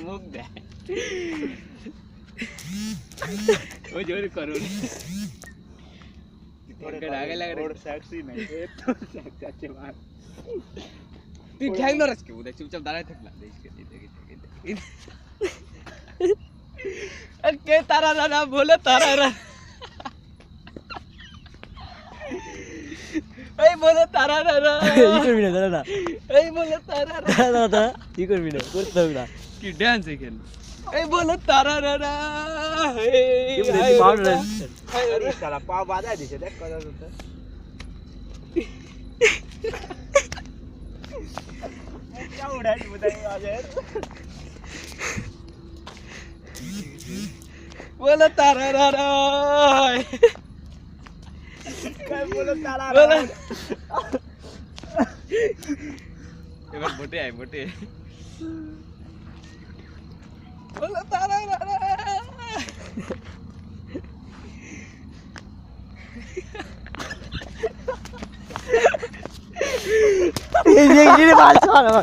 মুখ দেয় ওই জোরে করো তুই ঠ্যাং নড়াস কেউ দেখ চুপচাপ দাঁড়ায় থাকলাম কে তারা রানা বলে তারা এই বলে তারা রানা ই করবি না দাদা এই বলে তারা দাদা ই করবি না করতে হবে না কি ডান্স এখানে এই বলে তারা রানা সারা পা বাঁধাই দিছে দেখ কথা বলতে উড়াই বুঝাই আজের বলে তারা রানা বলে তারা বলে এবার বটে আয় বটে বলে তারা রানা এই যে বাল ছাড়া